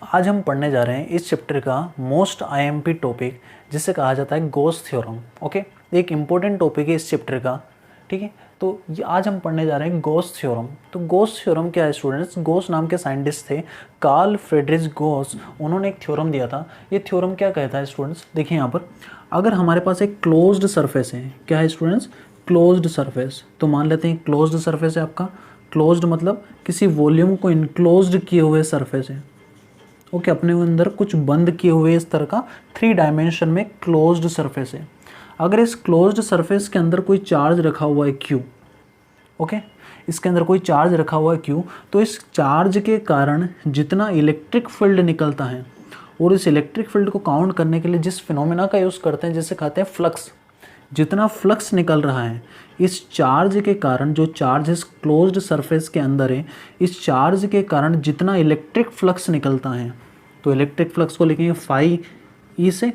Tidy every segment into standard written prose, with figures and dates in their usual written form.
आज हम पढ़ने जा रहे हैं इस चैप्टर का मोस्ट आईएमपी टॉपिक जिसे कहा जाता है गॉस थ्योरम। ओके, एक इम्पोर्टेंट टॉपिक है इस चैप्टर का। ठीक है, तो ये आज हम पढ़ने जा रहे हैं गॉस थ्योरम। तो गॉस थ्योरम क्या है स्टूडेंट्स? गॉस नाम के साइंटिस्ट थे, कार्ल फ्रेडरिक गॉस। उन्होंने एक थ्योरम दिया था। ये थ्योरम क्या कहता है स्टूडेंट्स? देखिए यहाँ पर, अगर हमारे पास एक क्लोज्ड सरफेस है, क्या है स्टूडेंट्स? Closed surface. तो मान लेते हैं क्लोज्ड सरफेस है आपका। क्लोज्ड मतलब किसी वॉल्यूम को इनक्लोज्ड किए हुए सरफेस है। ओके, अपने अंदर कुछ बंद किए हुए इस तरह का 3 डायमेंशन में क्लोज्ड सरफेस है। अगर इस क्लोज्ड सरफेस के अंदर कोई चार्ज रखा हुआ है Q, ओके, इसके अंदर कोई चार्ज रखा हुआ है Q, तो इस चार्ज के कारण जितना इलेक्ट्रिक फील्ड निकलता है, और इस इलेक्ट्रिक फील्ड को काउंट करने के लिए जिस फिनोमेना का यूज़ करते हैं जिसे कहते हैं फ्लक्स, जितना फ्लक्स निकल रहा है इस चार्ज के कारण, जो चार्ज इस क्लोज्ड सरफेस के अंदर है, इस चार्ज के कारण जितना इलेक्ट्रिक फ्लक्स निकलता है, तो इलेक्ट्रिक फ्लक्स को लिखेंगे फाई ई से,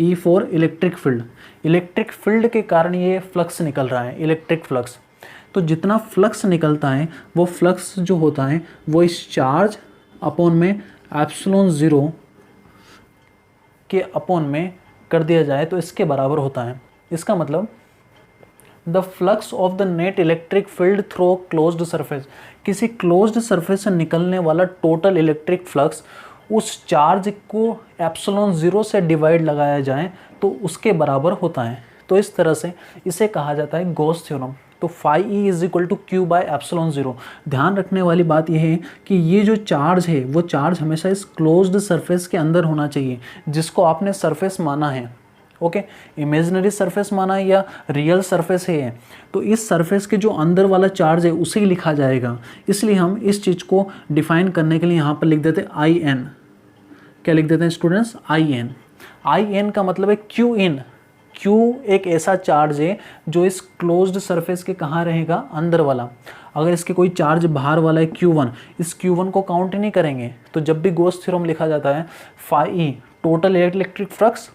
E for electric field. Electric field के कारण ये फ्लक्स निकल रहा है, इलेक्ट्रिक फ्लक्स। तो जितना फ्लक्स निकलता है वो फ्लक्स जो होता है वो इस चार्ज अपॉन में एप्सिलॉन 0 के अपॉन में कर दिया जाए तो इसके बराबर होता है। इसका मतलब the flux of the net electric field through closed surface, किसी क्लोज्ड सरफेस से निकलने वाला टोटल इलेक्ट्रिक फ्लक्स उस चार्ज को एप्सिलॉन 0 से डिवाइड लगाया जाए तो उसके बराबर होता है। तो इस तरह से इसे कहा जाता है गॉस थ्योरम। तो phi E is equal to Q by epsilon 0। ध्यान रखने वाली बात यह है कि ये जो चार्ज है वो चार्ज हमेशा इस क्लोज्ड सरफेस के अंदर होना चाहिए जिसको आपने सरफेस माना है। ओके, इमेजिनरी सरफेस माना है या रियल सरफेस है, तो इस सरफेस के जो अंदर वाला चार्ज है उसे ही लिखा जाएगा। इसलिए हम इस चीज़ को डिफाइन करने के लिए यहाँ पर लिख देते हैं आई एन। क्या लिख देते हैं students? I N. I N का मतलब है क्यू इन। क्यू एक ऐसा चार्ज है जो इस क्लोज्ड सरफेस के कहाँ रहेगा? अंदर वाला। अगर इसके कोई चार्ज बाहर वाला है Q1, इस Q1 को काउंट ही नहीं करेंगे। तो जब भी गॉस थ्योरम लिखा जाता है, phi E total electric flux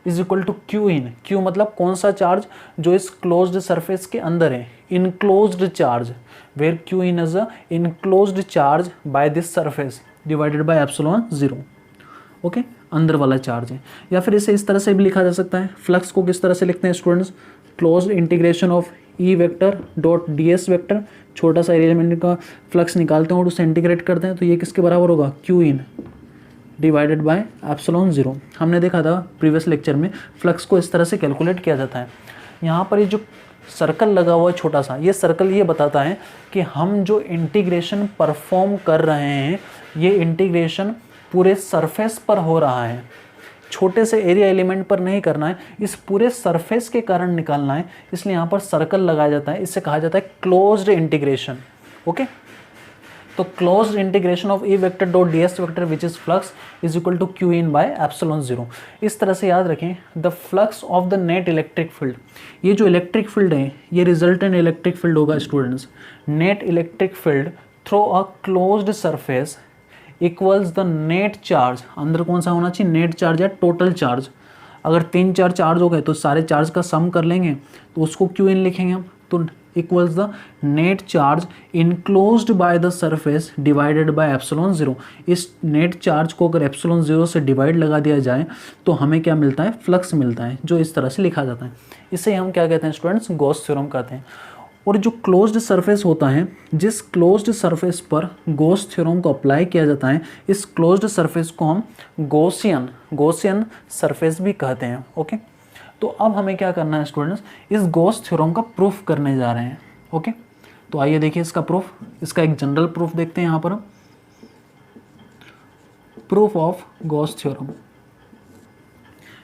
is equal to Q in. Q मतलब कौन सा चार्ज? जो इस क्लोज्ड सरफेस के अंदर है, enclosed charge, where Q in is a enclosed charge by this surface divided by epsilon 0। Okay, अंदर वाला चार्ज है। या फिर इसे इस तरह से भी लिखा जा सकता है। फ्लक्स को किस तरह से लिखते हैं students? Closed integration of E vector dot D S vector. छोटा सा एलिमेंट का फ्लक्स निकालते हैं और उसे इंटीग्रेट करते हैं, तो ये किसके बराबर होगा? Q in divided by epsilon 0। हमने देखा था प्रीवियस लेक्चर में फ्लक्स को इस तरह से कैलकुलेट किया जाता है। यहाँ पर ये जो सर्कल लगा हुआ है छोटा सा, ये सर्कल ये बताता है कि हम जो इंटीग्रेशन परफॉर्म कर रहे हैं ये इंटीग्रेशन पूरे सरफेस पर हो रहा है, छोटे से एरिया एलिमेंट पर नहीं करना है, इस पूरे सरफेस के कारण निकालना है। इसलिए यहाँ पर सर्कल लगाया जाता है। इससे कहा जाता है क्लोज्ड इंटीग्रेशन। ओके, तो closed integration of E vector dot D S vector which is flux is equal to Q in by epsilon 0। इस तरह से याद रखें, the flux of the net electric field, ये जो इलेक्ट्रिक फील्ड है ये रिजल्टेंट इलेक्ट्रिक फील्ड होगा students. Net electric field through a closed surface equals the net charge. अंदर कौन सा होना चाहिए? नेट चार्ज या टोटल चार्ज। अगर 3-4 चार्ज हो गए तो सारे चार्ज का सम कर लेंगे तो उसको क्यू इन लिखेंगे हम। तो equals the net charge enclosed by the surface divided by epsilon 0। इस नेट चार्ज को अगर एप्सिलॉन 0 से डिवाइड लगा दिया जाए तो हमें क्या मिलता है? फ्लक्स मिलता है, जो इस तरह से लिखा जाता है। इसे हम क्या कहते हैं स्टूडेंट्स? गॉस थ्योरम कहते हैं। और जो क्लोज्ड सरफेस होता है, जिस क्लोज्ड सरफेस पर गॉस थ्योरम को अप्लाई किया जाता है, इस क्लोज्ड सरफेस को हम गॉसियन सरफेस भी कहते हैं। ओके, तो अब हमें क्या करना है स्टूडेंट्स? इस गॉस थ्योरम का प्रूफ करने जा रहे हैं। ओके, तो आइए देखिए इसका प्रूफ। इसका एक जनरल प्रूफ देखते हैं यहाँ पर, प्रूफ ऑफ गॉस थ्योरम।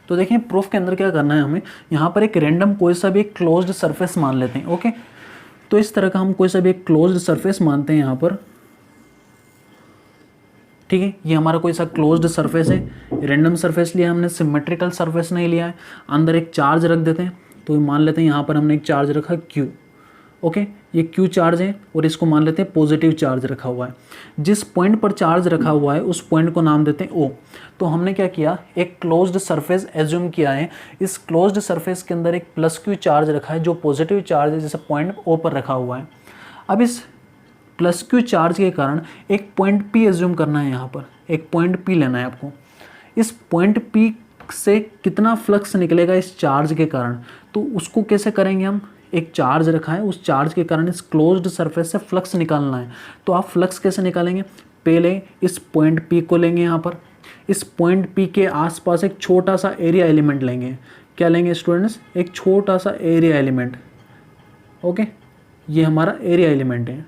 तो देखिए प्रूफ के अंदर क्या करना है हमें, यहाँ पर एक रैंडम कोई सा भी एक क्लोज्ड सरफेस मान लेते हैं। ओके, तो इस तरह का हम कोई सा भी एक क्लोज्ड सरफेस मानते हैं यहाँ पर। ठीक है, ये हमारा कोई सा क्लोज्ड सरफेस है, रैंडम सरफेस लिया हमने, सिमेट्रिकल सरफेस नहीं लिया है। अंदर एक चार्ज रख देते हैं, तो मान लेते हैं यहाँ पर हमने एक चार्ज रखा Q। ओके, ये Q चार्ज है और इसको मान लेते हैं पॉजिटिव चार्ज रखा हुआ है। जिस पॉइंट पर चार्ज रखा हुआ है उस पॉइंट को नाम देते हैं O। तो हमने क्या किया, एक क्लोज्ड सरफेस एज्यूम किया है। इस क्लोज्ड सरफेस के अंदर एक प्लस Q चार्ज रखा है जो पॉजिटिव चार्ज है, जैसे पॉइंट O पर रखा हुआ है। अब इस प्लस क्यू चार्ज के कारण एक पॉइंट पी एज्यूम करना है, यहाँ पर एक पॉइंट पी लेना है आपको। इस पॉइंट पी से कितना फ्लक्स निकलेगा इस चार्ज के कारण, तो उसको कैसे करेंगे हम, एक चार्ज रखा है, उस चार्ज के कारण इस क्लोज्ड सरफेस से फ्लक्स निकालना है। तो आप फ्लक्स कैसे निकालेंगे, पहले इस पॉइंट पी को लेंगे, यहाँ पर इस पॉइंट पी के आसपास एक छोटा सा एरिया एलिमेंट लेंगे। क्या लेंगे स्टूडेंट्स, एक छोटा सा एरिया एलिमेंट। ओके, ये हमारा एरिया एलिमेंट है,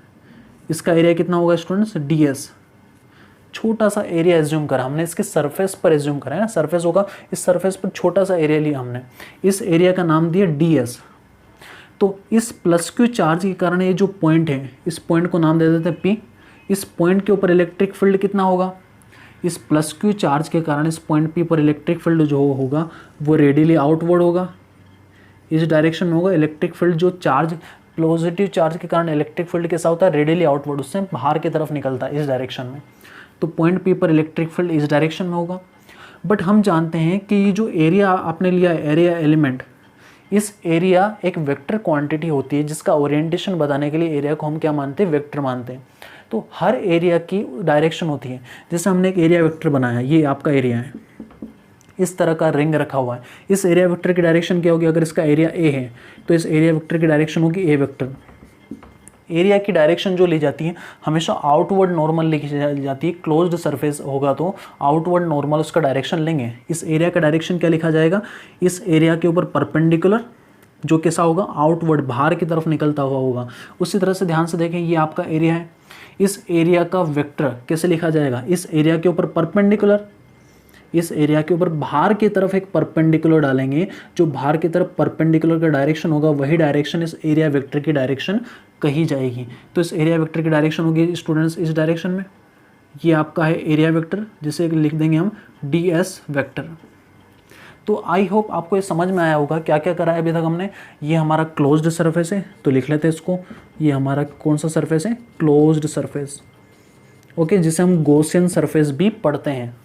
इसका एरिया कितना होगा स्टूडेंट्स, ds। छोटा सा एरिया एज्यूम करा हमने, इसके सरफेस पर एज्यूम करा है ना, सरफेस होगा, इस सरफेस पर छोटा सा एरिया लिया हमने, इस एरिया का नाम दिया ds। तो इस प्लस क्यू चार्ज के कारण ये जो पॉइंट है, इस पॉइंट को नाम दे देते हैं P। इस पॉइंट के ऊपर इलेक्ट्रिक फील्ड कितना होगा, इस प्लस क्यू चार्ज के कारण इस पॉइंट P पर इलेक्ट्रिक फील्ड जो होगा वो रेडियली आउटवर्ड होगा, इस डायरेक्शन में होगा। इलेक्ट्रिक फील्ड जो चार्ज, पॉजिटिव चार्ज के कारण इलेक्ट्रिक फील्ड कैसा होता है, रेडियली आउटवर्ड, उससे बाहर की तरफ निकलता है इस डायरेक्शन में। तो पॉइंट P पर इलेक्ट्रिक फील्ड इस डायरेक्शन में होगा। बट हम जानते हैं कि ये जो एरिया आपने लिया एरिया एलिमेंट, इस एरिया एक वेक्टर क्वांटिटी होती है जिसका ओरिएंटेशन बताने के लिए एरिया को हम क्या मानते हैं, वेक्टर मानते हैं। तो हर एरिया की डायरेक्शन होती है। जैसे हमने एक एरिया वेक्टर बनाया, ये आपका एरिया है, इस तरह का रिंग रखा हुआ है, इस एरिया वेक्टर की डायरेक्शन क्या होगी, अगर इसका एरिया ए है तो इस एरिया वेक्टर की डायरेक्शन होगी ए वेक्टर। एरिया की डायरेक्शन जो ली जाती है हमेशा आउटवर्ड नॉर्मल लिखी जाती है, क्लोज्ड सरफेस होगा तो आउटवर्ड नॉर्मल उसका डायरेक्शन लेंगे। इस एरिया का डायरेक्शन क्या लिखा जाएगा, इस एरिया के ऊपर परपेंडिकुलर, जो कैसा होगा, आउटवर्ड, बाहर की तरफ निकलता हुआ होगा। उसी तरह से ध्यान से देखें, ये आपका एरिया है, इस एरिया का वेक्टर कैसे लिखा जाएगा, इस एरिया के ऊपर परपेंडिकुलर, इस एरिया के ऊपर बाहर की तरफ एक परपेंडिकुलर डालेंगे, जो बाहर की तरफ परपेंडिकुलर का डायरेक्शन होगा वही डायरेक्शन इस एरिया वेक्टर की डायरेक्शन कही जाएगी। तो इस एरिया वेक्टर की डायरेक्शन होगी स्टूडेंट्स इस डायरेक्शन में। ये आपका है एरिया वेक्टर, जिसे लिख देंगे हम ds वेक्टर। तो आई होप आपको ये समझ में आया होगा क्या क्या करा है अभी तक हमने। ये हमारा क्लोज्ड सरफेस है, तो लिख लेते हैं इसको, ये हमारा कौन सा सरफेस है, क्लोज्ड सरफेस। ओके, जिसे हम गॉसियन सरफेस भी पढ़ते हैं।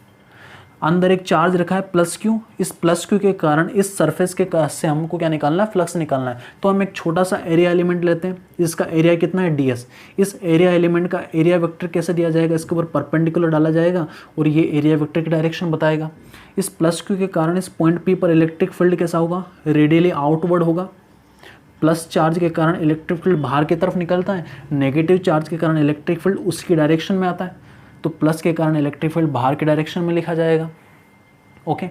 अंदर एक चार्ज रखा है प्लस क्यू, इस प्लस क्यू के कारण इस सरफेस के से हमको क्या निकालना है, फ्लक्स निकालना है। तो हम एक छोटा सा एरिया एलिमेंट लेते हैं, इसका एरिया कितना है, ds। इस एरिया एलिमेंट का एरिया वेक्टर कैसे दिया जाएगा, इसके ऊपर परपेंडिकुलर डाला जाएगा और ये एरिया वेक्टर की डायरेक्शन बताएगा। इस प्लस क्यू के कारण इस पॉइंट P पर इलेक्ट्रिक फील्ड कैसा होगा, रेडियली आउटवर्ड होगा। प्लस चार्ज के कारण इलेक्ट्रिक फील्ड बाहर की तरफ निकलता है, नेगेटिव चार्ज के कारण इलेक्ट्रिक फील्ड उसकी डायरेक्शन में आता है, तो प्लस के कारण इलेक्ट्रिक फील्ड बाहर की डायरेक्शन में लिखा जाएगा। ओके,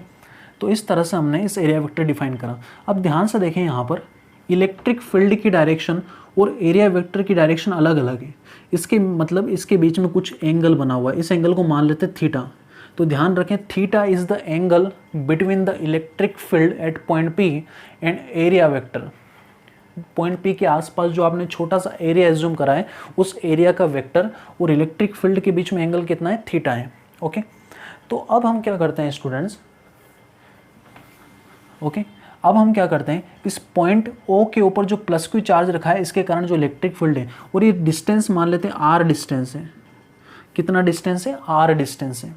तो इस तरह से हमने इस एरिया वेक्टर डिफाइन करा। अब ध्यान से देखें, यहाँ पर इलेक्ट्रिक फील्ड की डायरेक्शन और एरिया वेक्टर की डायरेक्शन अलग अलग है। इसके मतलब इसके बीच में कुछ एंगल बना हुआ है, इस एंगल को मान लेते हैं थीटा। तो ध्यान रखें, theta is the angle between the electric field at point P and area vector. Point P के आसपास जो आपने छोटा सा एरिया एज्यूम करा है, उस एरिया का वेक्टर और इलेक्ट्रिक फील्ड के बीच में एंगल कितना है, थीटा है। ओके, तो अब हम क्या करते हैं स्टूडेंट्स, ओके, अब हम क्या करते हैं, इस पॉइंट O के ऊपर जो प्लस क्यू चार्ज रखा है, इसके कारण जो इलेक्ट्रिक फील्ड है, और ये डिस्टेंस मान लेते हैं r डिस्टेंस है। कितना डिस्टेंस है, r डिस्टेंस है।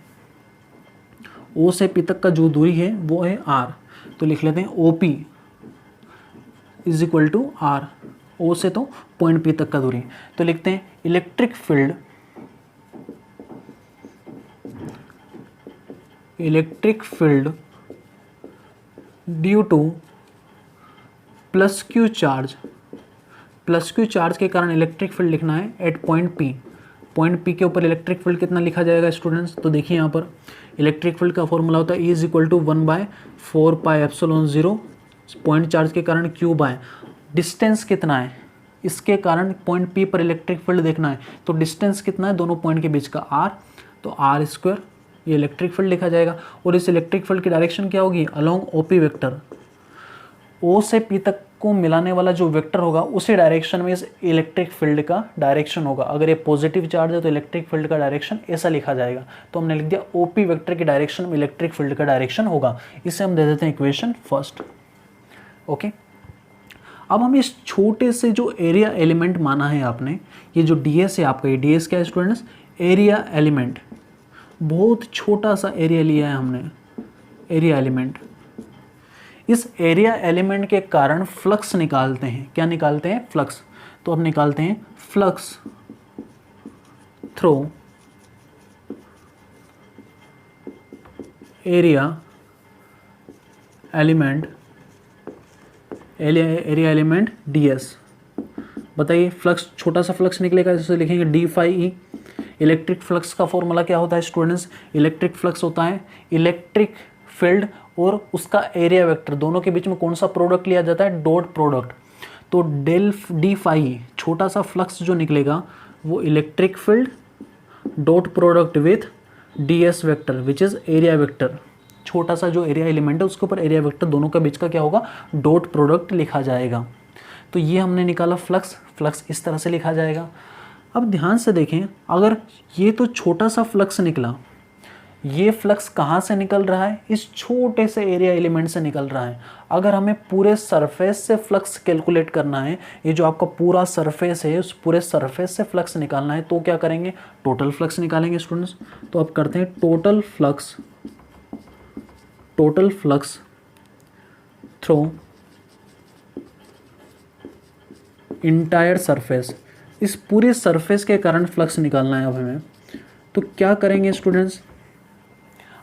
O से P तक का जो दूरी है वो है r, तो लिख लेते हैं OP is equal to r। O से तो पॉइंट P तक का दूरी, तो लिखते हैं electric field due to plus Q charge के कारण इलेक्ट्रिक फील्ड लिखना है at point P। Point P के ऊपर इलेक्ट्रिक फील्ड कितना लिखा जाएगा स्टूडेंट्स, तो देखिए यहाँ पर इलेक्ट्रिक फील्ड का फॉर्मूला होता है E is equal to 1/4πε0, point charge के कारण Q बाय डिस्टेंस कितना है, इसके कारण पॉइंट P पर इलेक्ट्रिक फील्ड देखना है, तो डिस्टेंस कितना है दोनों पॉइंट के बीच का, r, तो r², ये इलेक्ट्रिक फील्ड लिखा जाएगा। और इस इलेक्ट्रिक फील्ड की डायरेक्शन क्या होगी, अलोंग OP वेक्टर। O से P तक को मिलाने वाला जो वेक्टर होगा उसी डायरेक्शन में इस इलेक्ट्रिक फील्ड का डायरेक्शन होगा। अगर ये पॉजिटिव चार्ज है तो इलेक्ट्रिक फील्ड का डायरेक्शन ऐसा लिखा जाएगा, तो हमने लिख दिया OP वेक्टर की डायरेक्शन में इलेक्ट्रिक फील्ड का डायरेक्शन होगा। इसे हम दे देते हैं इक्वेशन फर्स्ट। ओके, अब हम इस छोटे से जो एरिया एलिमेंट माना है आपने, ये जो ds है आपका, ये ds क्या है स्टूडेंट्स, एरिया एलिमेंट। बहुत छोटा सा एरिया लिया है हमने, एरिया एलिमेंट। इस एरिया एलिमेंट के कारण फ्लक्स निकालते हैं, क्या निकालते हैं, फ्लक्स। तो अब निकालते हैं flux through area element ds। बताइए फ्लक्स, छोटा सा फ्लक्स निकलेगा, जैसे लिखेंगे D phi E. Electric flux का फॉर्मूला क्या होता है स्टूडेंट्स? इलेक्ट्रिक फ्लक्स होता है इलेक्ट्रिक फील्ड और उसका एरिया वेक्टर, दोनों के बीच में कौन सा प्रोडक्ट लिया जाता है? Dot product. तो डेल डी फाई, छोटा सा फ्लक्स जो निकलेगा वो electric field dot product with ds vector which is area vector. छोटा सा जो एरिया एलिमेंट है उसके ऊपर एरिया वेक्टर, दोनों के बीच का क्या होगा? डॉट प्रोडक्ट लिखा जाएगा। तो ये हमने निकाला फ्लक्स। फ्लक्स इस तरह से लिखा जाएगा। अब ध्यान से देखें, अगर ये तो छोटा सा फ्लक्स निकला, ये फ्लक्स कहाँ से निकल रहा है? इस छोटे से एरिया एलिमेंट से निकल रहा है। अगर हमें पूरे सरफेस से फ्लक्स कैलकुलेट करना है, ये जो आपका पूरा सरफेस है उस पूरे सरफेस से फ्लक्स निकालना है, तो क्या करेंगे? टोटल फ्लक्स निकालेंगे स्टूडेंट्स। तो अब करते हैं total flux through entire surface. इस पूरे सरफेस के कारण फ्लक्स निकालना है अब हमें। तो क्या करेंगे स्टूडेंट्स?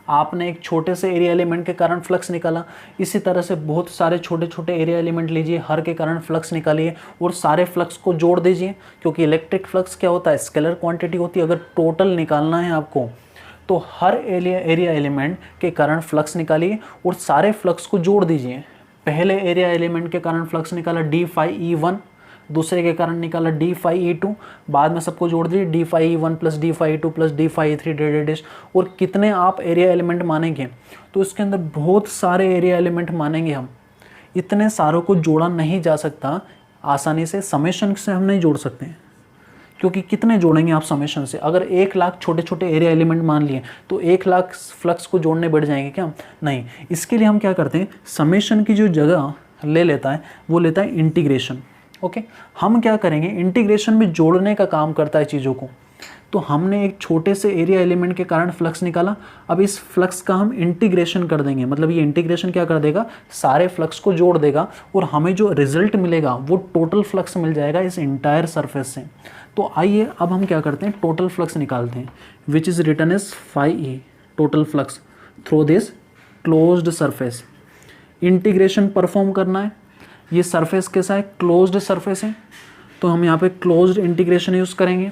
आपने एक छोटे से एरिया एलिमेंट के कारण फ्लक्स निकाला, इसी तरह से बहुत सारे छोटे छोटे एरिया एलिमेंट लीजिए, हर के कारण फ्लक्स निकालिए और सारे फ्लक्स को जोड़ दीजिए, क्योंकि इलेक्ट्रिक फ्लक्स क्या होता है? स्केलर क्वांटिटी होती है। अगर टोटल निकालना है आपको तो हर एरिया एलिमेंट के कारण फ्लक्स निकालिए और सारे फ्लक्स को जोड़ दीजिए। पहले एरिया एलिमेंट के कारण फ्लक्स निकाला डी फाई ई वन, दूसरे के कारण निकाला डी फाई ई टू, बाद में सबको जोड़ दीजिए d phi E one plus d phi E two plus d phi E three डेडेडिश। और कितने आप एरिया एलिमेंट मानेंगे? तो इसके अंदर बहुत सारे एरिया एलिमेंट मानेंगे हम। इतने सारों को जोड़ा नहीं जा सकता आसानी से, समेशन से हम नहीं जोड़ सकते हैं, क्योंकि कितने जोड़ेंगे आप समेशन से? अगर 1,00,000 छोटे छोटे एरिया एलिमेंट मान लिए तो 1,00,000 फ्लक्स को जोड़ने बैठ जाएंगे क्या? नहीं। इसके लिए हम क्या करते हैं, समेशन की जो जगह ले लेता है वो लेता है इंटीग्रेशन। ओके, हम क्या करेंगे, इंटीग्रेशन में जोड़ने का काम करता है चीज़ों को। तो हमने एक छोटे से एरिया एलिमेंट के कारण फ्लक्स निकाला, अब इस फ्लक्स का हम इंटीग्रेशन कर देंगे। मतलब ये इंटीग्रेशन क्या कर देगा? सारे फ्लक्स को जोड़ देगा और हमें जो रिजल्ट मिलेगा वो टोटल फ्लक्स मिल जाएगा इस इंटायर सरफेस से। तो आइए अब हम क्या करते हैं, टोटल फ्लक्स निकालते हैं, which is written as phi E total flux through this closed surface. Integration perform करना है। ये सरफेस कैसा है? क्लोज्ड सरफेस है, तो हम यहाँ पे क्लोज्ड इंटीग्रेशन यूज़ करेंगे।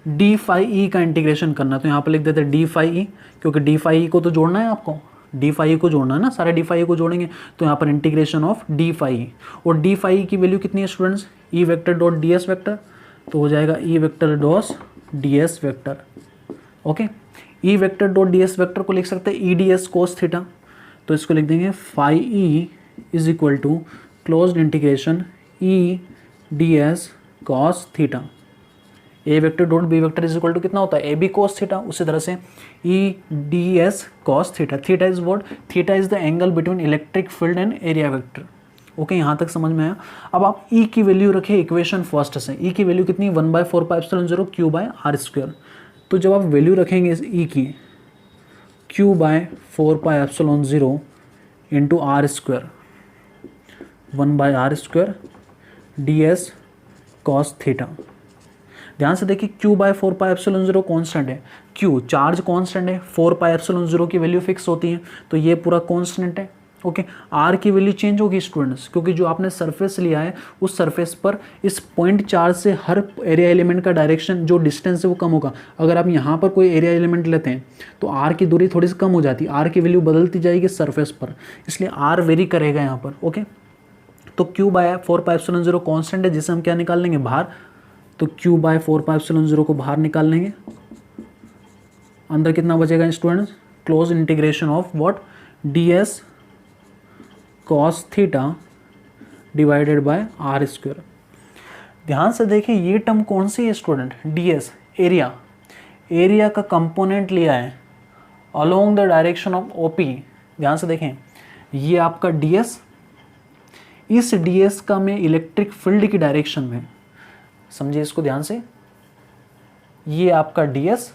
डी फाई ई का इंटीग्रेशन करना है, तो यहाँ पे लिख देते हैं डी फाई ई, क्योंकि डी फाई ई को तो जोड़ना है आपको, डी फाई ई को जोड़ना है ना, सारे डी फाई ई को जोड़ेंगे। तो यहाँ पर integration of D phi E, और डी फाई ई की वैल्यू कितनी है students? E vector dot D S vector, तो हो जाएगा E vector dot D S vector. Okay, E vector dot D S vector को लिख सकते हैं E D S cos theta, तो इसको लिख देंगे phi E is equal to closed integration E D S cos theta. A vector dot B vector is equal to कितना होता है? A B cos theta. उसी तरह से E D S cos theta. Theta is what? Theta is the angle between electric field and area vector. Okay, यहाँ तक समझ में आया। अब आप ई की वैल्यू रखें इक्वेशन फर्स्ट से। ई की वैल्यू कितनी? 1/4πε0 क्यू बाय आर स्क्वायर। तो जब आप वैल्यू रखेंगे इस ई की, q by 4πε0 into r square, 1/r² d S cos theta. ध्यान से देखिए, q बाय 4πε0 कॉन्स्टेंट है, q चार्ज कॉन्स्टेंट है, 4πε0 की वैल्यू फिक्स होती है, तो ये पूरा कॉन्स्टेंट है। ओके, r की वैल्यू चेंज होगी स्टूडेंट्स, क्योंकि जो आपने सरफेस लिया है उस सरफेस पर इस पॉइंट चार्ज से हर एरिया एलिमेंट का डायरेक्शन, जो डिस्टेंस है वो कम होगा। अगर आप यहाँ पर कोई एरिया एलिमेंट लेते हैं तो r की दूरी थोड़ी सी कम हो जाती है, r की वैल्यू बदलती जाएगी सरफेस पर, इसलिए r वेरी करेगा यहाँ पर। ओके, तो q बाय 4πε0 कॉन्स्टेंट है, जिसे हम क्या निकाल लेंगे? बाहर। तो q बाय 4πε0 को बाहर निकाल लेंगे, अंदर कितना बचेगा students? Close integration of what? D S cos theta divided by are square. ध्यान से देखिए, ये टर्म कौन सी है student? D S, area. Area का कंपोनेंट लिया है along the direction of OP. ध्यान से देखें, ये आपका डी एस, इस डी एस का मैं इलेक्ट्रिक फील्ड की डायरेक्शन में, समझिए इसको ध्यान से, ये आपका डी एस,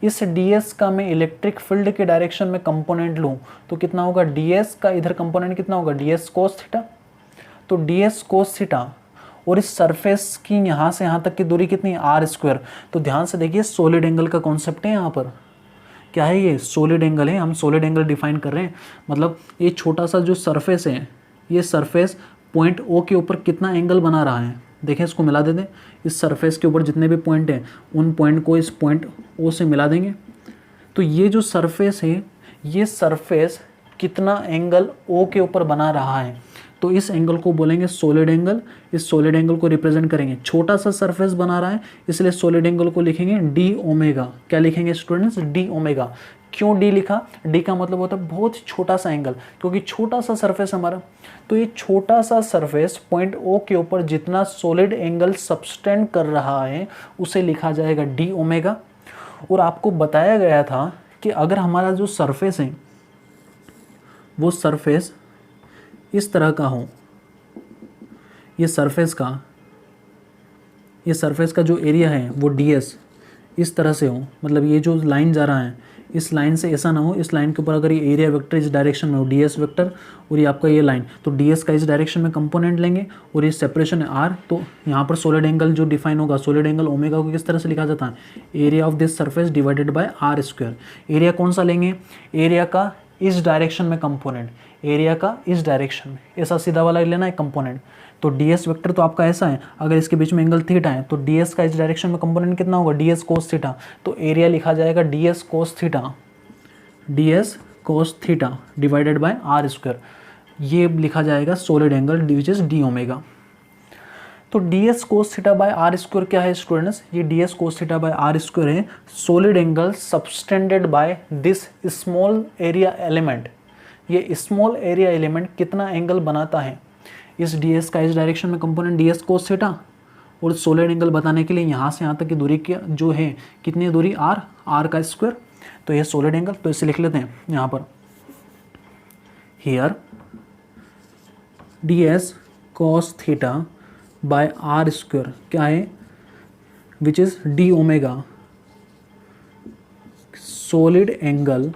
इस डी एस का मैं इलेक्ट्रिक फील्ड के डायरेक्शन में कंपोनेंट लूँ तो कितना होगा? डी एस का इधर कंपोनेंट कितना होगा? D S cos theta. तो डी एस कोस थीटा और इस सरफेस की यहाँ से यहाँ तक की दूरी कितनी है, आर स्क्वायर। तो ध्यान से देखिए सॉलिड एंगल का कॉन्सेप्ट है यहाँ पर, क्या है ये, सॉलिड एंगल है। हम सॉलिड एंगल डिफाइन कर रहे हैं, मतलब ये छोटा सा जो सरफेस है, ये सरफेस पॉइंट ओ के ऊपर कितना एंगल बना रहा है, देखें इसको मिला देते हैं। इस सरफेस के ऊपर जितने भी पॉइंट हैं उन पॉइंट को इस पॉइंट ओ से मिला देंगे। तो ये जो सरफेस है, ये सरफेस कितना एंगल ओ के ऊपर बना रहा है, तो इस एंगल को बोलेंगे सॉलिड एंगल। इस सॉलिड एंगल को रिप्रेजेंट करेंगे, छोटा सा सरफेस बना रहा है इसलिए सॉलिड एंगल को लिखेंगे डी ओमेगा। क्या लिखेंगे स्टूडेंट्स, डी ओमेगा। क्यों डी लिखा, डी का मतलब होता है बहुत छोटा सा एंगल, क्योंकि छोटा सा सरफेस हमारा, तो ये छोटा सा सरफेस पॉइंट ओ के ऊपर जितना सॉलिड एंगल सबटेंड कर रहा है उसे लिखा जाएगा डी ओमेगा। और आपको बताया गया था कि अगर हमारा जो सरफेस है वो सरफेस इस तरह का हो, ये सरफेस का जो एरिया है वो ds इस तरह से हो, मतलब ये जो लाइन जा रहा है इस लाइन से ऐसा ना हो, इस लाइन के ऊपर अगर ये एरिया वेक्टर इस डायरेक्शन में हो ds वेक्टर, और ये आपका ये लाइन, तो ds का इस डायरेक्शन में कंपोनेंट लेंगे और ये सेपरेशन है r। तो यहाँ पर सॉलिड एंगल जो डिफाइन होगा, सॉलिड एंगल ओमेगा को किस तरह से लिखा जाता है, area of this surface divided by are square. Area कौन सा लेंगे, एरिया का इस डायरेक्शन में कंपोनेंट, एरिया का इस डायरेक्शन में, ऐसा सीधा वाला लेना है कंपोनेंट। तो ds वेक्टर तो आपका ऐसा है, अगर इसके बीच में एंगल थीटा है तो ds का इस डायरेक्शन में कंपोनेंट कितना होगा, ds कोस थीटा। तो एरिया लिखा जाएगा ds cos theta divided by are square. ये लिखा जाएगा solid angle which is D omega. तो ds cos theta by are square क्या है स्टूडेंट्स, ये ds cos theta by are square है solid angle subtended by this small area element. ये small area element कितना एंगल बनाता है, इस ds का इस डायरेक्शन में कंपोनेंट ds कोस थीटा, और सॉलिड एंगल बताने के लिए यहाँ से यहाँ तक की दूरी की जो है कितनी दूरी r का स्क्वायर। तो ये सॉलिड एंगल, तो इसे लिख लेते हैं यहाँ पर, here ds cos theta by are square क्या है, which is D omega, solid angle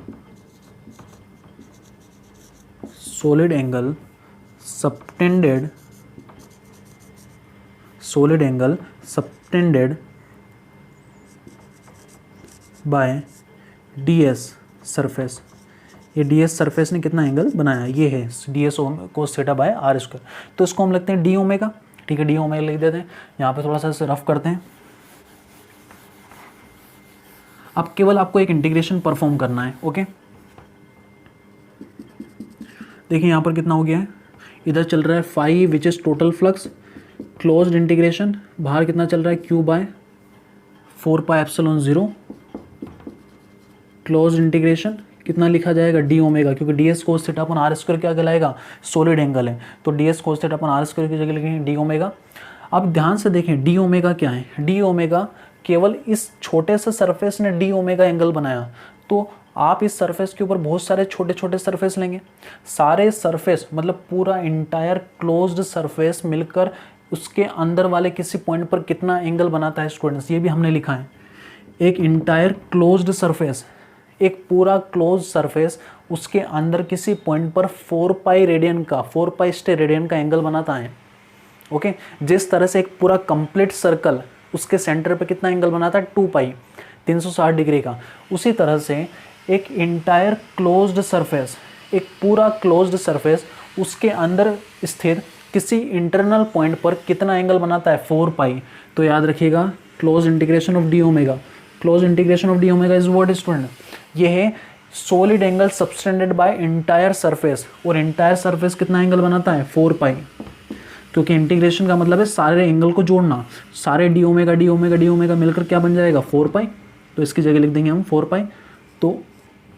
subtended by ds surface. ये ds सरफेस ने कितना एंगल बनाया, ये है ds cos theta by are square. तो इसको हम लिखते हैं डी ओमेगा, ठीक है, डी ओमेगा लिख देते हैं। यहाँ पे थोड़ा सा इसे रफ करते हैं। अब केवल आपको एक इंटीग्रेशन परफॉर्म करना है, ओके। देखिए यहाँ पर कितना हो गया है, इधर चल रहा है phi which is total flux, closed integration, बाहर कितना चल रहा है q बाय 4πε0, क्लोज्ड इंटीग्रेशन कितना लिखा जाएगा डी ओमेगा, क्योंकि ds कोस थीटा अपन आर स्क्वायर क्या कहलाएगा, सॉलिड एंगल है, तो ds कोस थीटा अपन आर स्क्वायर की जगह लिखेंगे डी ओमेगा। अब ध्यान से देखें डी ओमेगा क्या है, डी ओमेगा केवल इस छोटे से सरफेस ने डी ओमेगा एंगल बनाया। तो आप इस सरफेस के ऊपर बहुत सारे छोटे छोटे सरफेस लेंगे, सारे सरफेस मतलब पूरा इंटायर क्लोज्ड सरफेस मिलकर उसके अंदर वाले किसी पॉइंट पर कितना एंगल बनाता है स्टूडेंट्स, ये भी हमने लिखा है। एक इंटायर क्लोज्ड सरफेस, एक पूरा क्लोज सरफेस, उसके अंदर किसी पॉइंट पर 4π रेडियन का 4π स्टे रेडियन का एंगल बनाता है, ओके। जिस तरह से एक पूरा कंप्लीट सर्कल उसके सेंटर पे कितना एंगल बनाता है 2π 360 डिग्री का, उसी तरह से एक इंटायर क्लोज्ड सरफेस, एक पूरा क्लोज्ड सरफेस उसके अंदर स्थित किसी इंटरनल पॉइंट पर कितना एंगल बनाता है 4π। तो याद रखिएगा close integration of D omega, close integration of D omega is what student, ये है solid angle subtended bye entire surface, और इंटायर सरफेस कितना एंगल बनाता है 4π, क्योंकि इंटीग्रेशन का मतलब है सारे एंगल को जोड़ना, सारे D omega D omega D omega मिलकर क्या बन जाएगा 4π। तो इसकी जगह लिख देंगे हम 4π। तो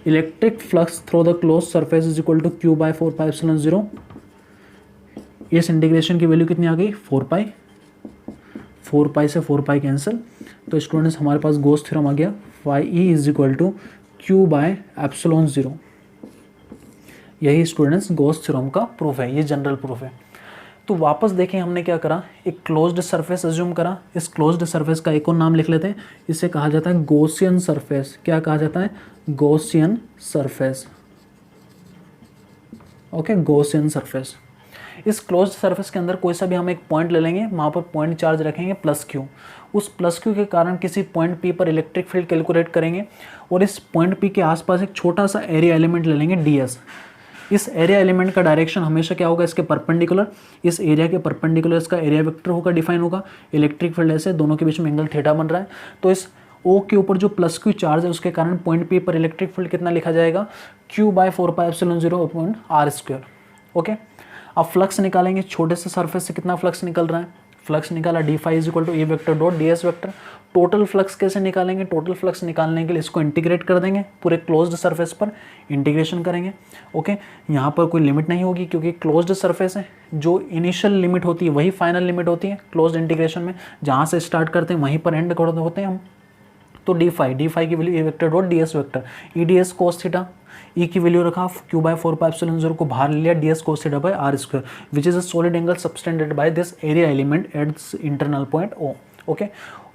electric flux through the close surface is equal to q bye 4πε0। इस इंटीग्रेशन की वैल्यू कितनी आ गई 4π, 4π से 4π कैंसिल। तो स्टूडेंट्स हमारे पास गॉस थ्योरम आ गया, phi E is equal to q by ε0। यही स्टूडेंट्स गॉस थ्योरम का प्रूफ है, ये जनरल प्रूफ है। तो वापस देखें हमने क्या करा, एक क्लोज्ड सरफेस अज्यूम करा। इस क्लोज्ड सरफेस का एक और नाम लिख लेते हैं, इसे कहा जाता है गॉसियन सरफेस। क्या कहा जाता है, Gaussian surface, okay, Gaussian surface. इस क्लोज्ड सरफेस के अंदर कोई सा भी हम एक पॉइंट ले लेंगे, वहाँ पर पॉइंट चार्ज रखेंगे प्लस क्यू, उस प्लस क्यू के कारण किसी पॉइंट पी पर इलेक्ट्रिक फील्ड कैलकुलेट करेंगे और इस पॉइंट पी के आसपास एक छोटा सा एरिया एलिमेंट ले लेंगे ds। इस एरिया एलिमेंट का डायरेक्शन हमेशा क्या होगा, इसके परपेंडिकुलर, इस एरिया के परपेंडिकुलर इसका एरिया वेक्टर होगा, डिफाइन होगा। इलेक्ट्रिक फील्ड ऐसे दोनों के बीच में एंगल थीटा बन रहा है, तो इस O के ऊपर जो प्लस क्यू चार्ज है उसके कारण पॉइंट P पर इलेक्ट्रिक फील्ड कितना लिखा जाएगा, Q/4πε0/r²। ओके, अब फ्लक्स निकालेंगे, छोटे से सरफेस से कितना फ्लक्स निकल रहा है, फ्लक्स निकाला d phi = A vector dot ds vector. Total flux कैसे निकालेंगे, टोटल फ्लक्स निकालने के लिए इसको इंटीग्रेट कर देंगे, पूरे क्लोज्ड सरफेस पर इंटीग्रेशन करेंगे। ओके, यहाँ पर कोई लिमिट नहीं होगी क्योंकि क्लोज्ड सरफेस है, जो इनिशियल लिमिट होती है वही फाइनल लिमिट होती है क्लोज्ड इंटीग्रेशन में, जहाँ से स्टार्ट करते हैं वहीं पर एंड होते हैं हम। तो d phi की value A vector dot ds vector, E D S cos theta, E की वैल्यू रखा Q/4πε0 को बाहर लिया ds cos theta by r² which is a solid angle subtended by this area element at this internal point O। Okay,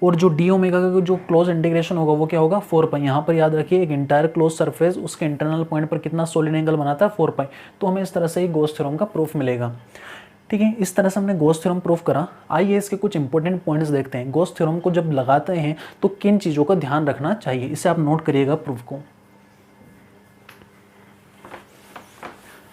और जो d omega का जो close integration होगा वो क्या होगा 4π। यहाँ पर याद रखिए एक इंटायर क्लोज सरफेस उसके इंटरनल पॉइंट पर कितना सॉलिड एंगल बनाता है 4π, तो हमें इस तरह से ही गॉस थ्योरम का प्रूफ मिलेगा। ठीक है, इस तरह से हमने गॉस थ्योरम प्रूफ करा। आइए इसके कुछ इंपॉर्टेंट पॉइंट्स देखते हैं। गॉस थ्योरम को जब लगाते हैं तो किन चीज़ों का ध्यान रखना चाहिए, इसे आप नोट करिएगा प्रूफ को।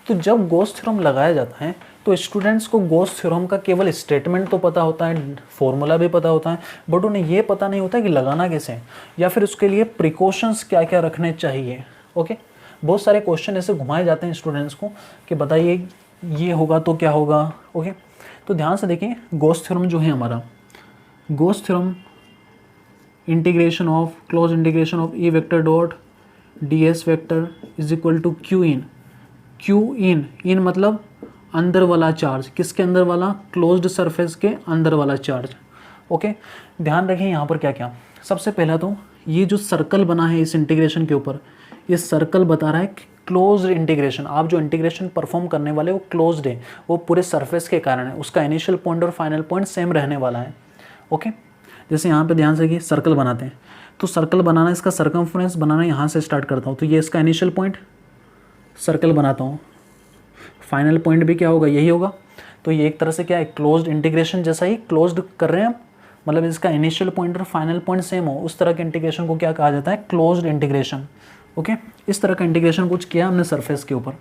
तो जब गॉस थ्योरम लगाया जाता है तो स्टूडेंट्स को गॉस थ्योरम का केवल स्टेटमेंट तो पता होता है, फॉर्मूला भी पता होता है, बट उन्हें ये पता नहीं होता कि लगाना कैसे है या फिर उसके लिए प्रिकॉशंस क्या क्या रखने चाहिए। ओके, बहुत सारे क्वेश्चन ऐसे घुमाए जाते हैं स्टूडेंट्स को कि बताइए ये होगा तो क्या होगा। ओके, तो ध्यान से देखिए, गॉस थ्योरम जो है हमारा, Gauss theorem integration of close integration of E vector dot ds vector is equal to Q in मतलब अंदर वाला चार्ज, किसके अंदर वाला, क्लोज्ड सरफेस के अंदर वाला चार्ज। ओके, ध्यान रखें यहाँ पर क्या क्या। सबसे पहला तो ये जो सर्कल बना है इस इंटीग्रेशन के ऊपर, ये सर्कल बता रहा है कि क्लोज्ड इंटीग्रेशन, आप जो इंटीग्रेशन परफॉर्म करने वाले वो क्लोज्ड है, वो पूरे सरफेस के कारण है, उसका इनिशियल पॉइंट और फाइनल पॉइंट सेम रहने वाला है। ओके, जैसे यहाँ पे ध्यान से कि सर्कल बनाते हैं, तो सर्कल बनाना, इसका सर्कमफ्रेंस बनाना यहाँ से स्टार्ट करता हूँ, तो ये इसका इनिशियल पॉइंट, सर्कल बनाता हूँ, फाइनल पॉइंट भी क्या होगा, यही होगा। तो ये एक तरह से क्या है, क्लोज्ड इंटीग्रेशन जैसा ही क्लोज्ड कर रहे हैं हम, मतलब इसका इनिशियल पॉइंट और फाइनल पॉइंट सेम हो, उस तरह के इंटीग्रेशन को क्या कहा जाता है, क्लोज्ड इंटीग्रेशन। ओके, इस तरह का इंटीग्रेशन कुछ किया हमने सरफेस के ऊपर।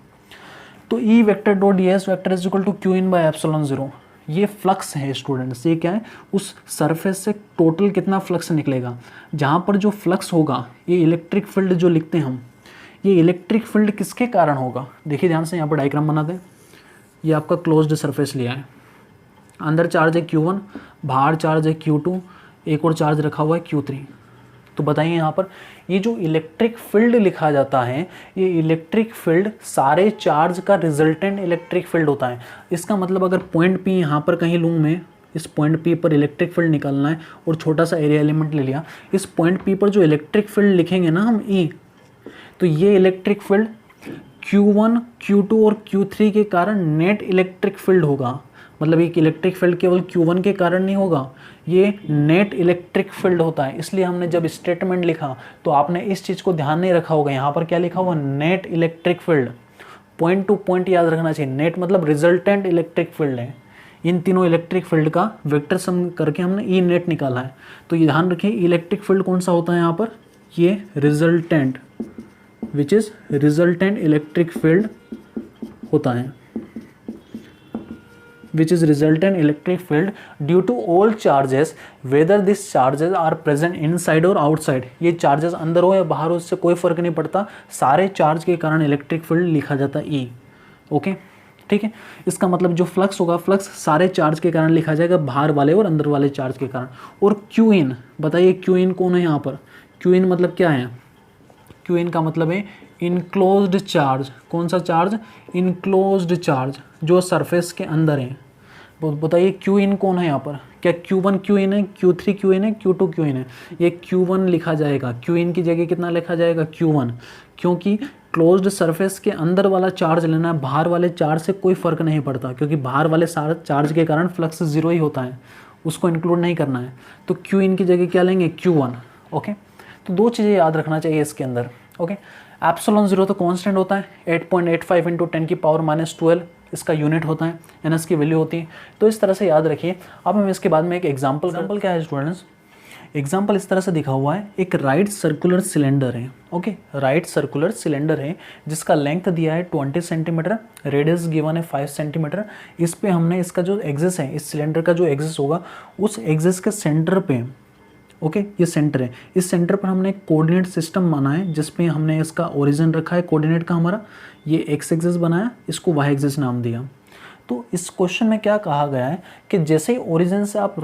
तो E vector dot ds vector is equal to Q/ε0, ये फ्लक्स है स्टूडेंट्स, ये क्या है, उस सरफेस से टोटल कितना फ्लक्स निकलेगा, जहाँ पर जो फ्लक्स होगा, ये इलेक्ट्रिक फील्ड जो लिखते हैं हम, ये इलेक्ट्रिक फील्ड किसके कारण होगा। देखिए ध्यान से, यहाँ पर डायग्राम बना दें, ये आपका क्लोज्ड सरफेस लिया है, अंदर चार्ज है Q1, बाहर चार्ज है Q2, एक और चार्ज रखा हुआ है Q3। तो बताइए यहाँ पर ये जो इलेक्ट्रिक फील्ड लिखा जाता है, ये इलेक्ट्रिक फील्ड सारे चार्ज का रिजल्टेंट इलेक्ट्रिक फील्ड होता है। इसका मतलब अगर पॉइंट P यहाँ पर कहीं लूँ मैं, इस पॉइंट P पर इलेक्ट्रिक फील्ड निकालना है और छोटा सा एरिया एलिमेंट ले लिया, इस पॉइंट P पर जो इलेक्ट्रिक फील्ड लिखेंगे ना हम E, तो ये इलेक्ट्रिक फील्ड Q1, Q2 और Q3 के कारण नेट इलेक्ट्रिक फील्ड होगा। मतलब एक इलेक्ट्रिक फील्ड केवल Q1 के कारण नहीं होगा, ये नेट इलेक्ट्रिक फील्ड होता है। इसलिए हमने जब स्टेटमेंट लिखा तो आपने इस चीज़ को ध्यान नहीं रखा होगा, यहाँ पर क्या लिखा हुआ, net electric field. Point two point याद रखना चाहिए, नेट मतलब रिजल्टेंट इलेक्ट्रिक फील्ड है। इन तीनों इलेक्ट्रिक फील्ड का वेक्टर सम करके हमने ई नेट निकाला है। तो ये ध्यान रखिए, इलेक्ट्रिक फील्ड कौन सा होता है यहाँ पर, ये resultant, which is resultant electric field होता है, which is resultant electric field due to all charges whether these charges are present inside or outside। ये चार्जेस अंदर हो या बाहर हो इससे कोई फर्क नहीं पड़ता, सारे चार्ज के कारण इलेक्ट्रिक फील्ड लिखा जाता है E। ओके, ठीक है, इसका मतलब जो फ्लक्स होगा, फ्लक्स सारे चार्ज के कारण लिखा जाएगा, बाहर वाले और अंदर वाले चार्ज के कारण। और Q in, बताइए Q in कौन है यहाँ पर, Q in मतलब क्या है, Q in का मतलब है इनक्लोज्ड चार्ज। कौन सा चार्ज, इनक्लोज्ड चार्ज, जो सरफेस के अंदर है। बताइए Q in कौन है यहाँ पर, क्या Q1 Q in है, Q3 Q in है, Q2 Q in है, ये Q1 लिखा जाएगा। Q in की जगह कितना लिखा जाएगा, Q1, क्योंकि क्लोज्ड सरफेस के अंदर वाला चार्ज लेना है, बाहर वाले चार्ज से कोई फर्क नहीं पड़ता, क्योंकि बाहर वाले सारे चार्ज के कारण फ्लक्स जीरो ही होता है, उसको इंक्लूड नहीं करना है। तो Q in की जगह क्या लेंगे, Q1। ओके, तो दो चीज़ें याद रखना चाहिए इसके अंदर। ओके। एप्सिलॉन 0 तो कांस्टेंट होता है, 8.85 इंटू 10 की पावर -12 इसका यूनिट होता है, एनएस की वैल्यू होती है। तो इस तरह से याद रखिए। अब हम इसके बाद में एक एग्जाम्पल क्या है स्टूडेंट्स, एग्जाम्पल इस तरह से दिखा हुआ है, एक राइट सर्कुलर सिलेंडर है। ओके, राइट सर्कुलर सिलेंडर है जिसका लेंथ दिया है 20 सेंटीमीटर, रेडियस गिवन है 5 सेंटीमीटर। इस पे हमने इसका जो एक्सिस है, इस सिलेंडर का जो एक्सिस होगा उस एक्सिस के सेंटर पे, ओके ये सेंटर है, इस सेंटर पर हमने एक कोऑर्डिनेट सिस्टम बना है जिसपे हमने इसका ओरिजिन रखा है कोऑर्डिनेट का हमारा, ये एक्स एक्सिस बनाया, इसको वाई एक्सिस नाम दिया। तो इस क्वेश्चन में क्या कहा गया है कि जैसे ही ओरिजिन से आप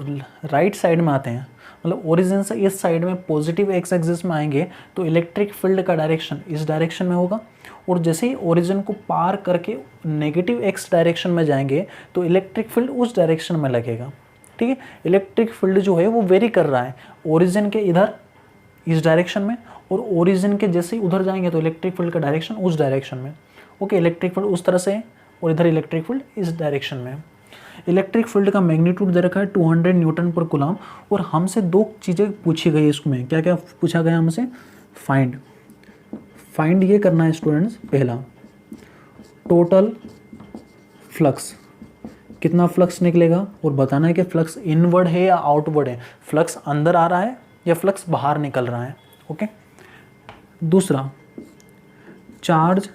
राइट साइड में आते हैं, मतलब ओरिजिन से इस साइड में पॉजिटिव एक्स एक्सिस में आएंगे तो इलेक्ट्रिक फील्ड का डायरेक्शन इस डायरेक्शन में होगा, और जैसे ही ओरिजिन को पार करके नेगेटिव एक्स डायरेक्शन में जाएंगे तो इलेक्ट्रिक फील्ड उस डायरेक्शन में लगेगा। ठीक है, इलेक्ट्रिक फील्ड जो है वो वेरी कर रहा है ओरिजिन के इधर इस डायरेक्शन में, और ओरिजिन के जैसे ही उधर जाएंगे तो इलेक्ट्रिक फील्ड का डायरेक्शन उस डायरेक्शन में। ओके, इलेक्ट्रिक फील्ड उस तरह से है और इधर इलेक्ट्रिक फील्ड इस डायरेक्शन में है। इलेक्ट्रिक फील्ड का मैग्नीट्यूड दे रखा है 200 न्यूटन पर कूलम, और हमसे दो चीज़ें पूछी गई इसमें, क्या क्या पूछा गया हमसे, फाइंड ये करना है स्टूडेंट्स, पहला टोटल फ्लक्स, कितना फ्लक्स निकलेगा, और बताना है कि फ्लक्स इनवर्ड है या आउटवर्ड है, फ्लक्स अंदर आ रहा है या फ्लक्स बाहर निकल रहा है। ओके, दूसरा चार्ज,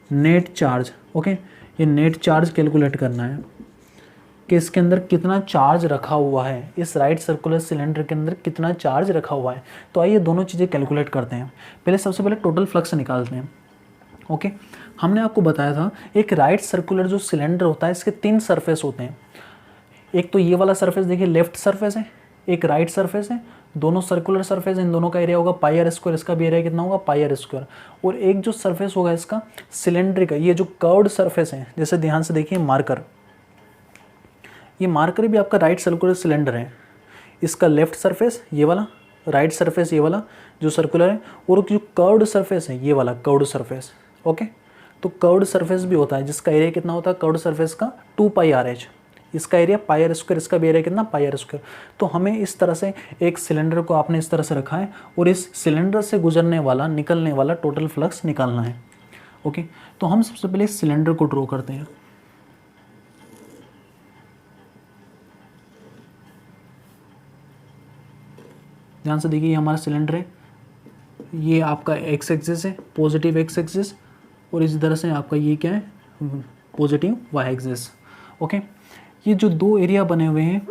नेट चार्ज। ओके, ये नेट चार्ज कैलकुलेट करना है कि इसके अंदर कितना चार्ज रखा हुआ है, इस राइट सर्कुलर सिलेंडर के अंदर कितना चार्ज रखा हुआ है। तो आइए दोनों चीज़ें कैलकुलेट करते हैं। पहले सबसे पहले टोटल फ्लक्स निकालते हैं। ओके, हमने आपको बताया था एक राइट सर्कुलर जो सिलेंडर होता है इसके 3 सरफेस होते हैं। एक तो ये वाला सरफेस देखिए लेफ्ट सरफेस है, एक राइट सरफेस है, दोनों सर्कुलर सरफेस, इन दोनों का एरिया होगा पाई आर स्क्वायर, इसका भी एरिया कितना होगा पाई आर स्क्वायर। और एक जो सरफेस होगा इसका सिलेंडर का, ये जो कर्व्ड सरफेस है, जैसे ध्यान से देखिए मार्कर, ये मार्कर भी आपका राइट सर्कुलर सिलेंडर है, इसका लेफ्ट सरफेस ये वाला, राइट सरफेस ये वाला जो सर्कुलर है, और जो कर्व्ड सरफेस है ये वाला कर्व्ड सरफेस। ओके, तो कर्व्ड सरफेस भी होता है जिसका एरिया कितना होता है कर्व्ड सरफेस का 2 पाई आर एच, इसका एरिया पाई आर स्क्वायर, इसका भी एरिया कितना पाई आर स्क्वायर। तो हमें इस तरह से एक सिलेंडर को आपने इस तरह से रखा है और इस सिलेंडर से गुजरने वाला निकलने वाला टोटल फ्लक्स निकालना है। ओके, तो हम सबसे पहले इस सिलेंडर को ड्रॉ करते हैं। ध्यान से देखिए, ये हमारा सिलेंडर है, ये आपका एक्स एक्सिस है, पॉजिटिव एक्स एक्सिस, और इस तरह से आपका ये क्या है पॉजिटिव वाई एक्सिस। ओके, ये जो 2 एरिया बने हुए हैं,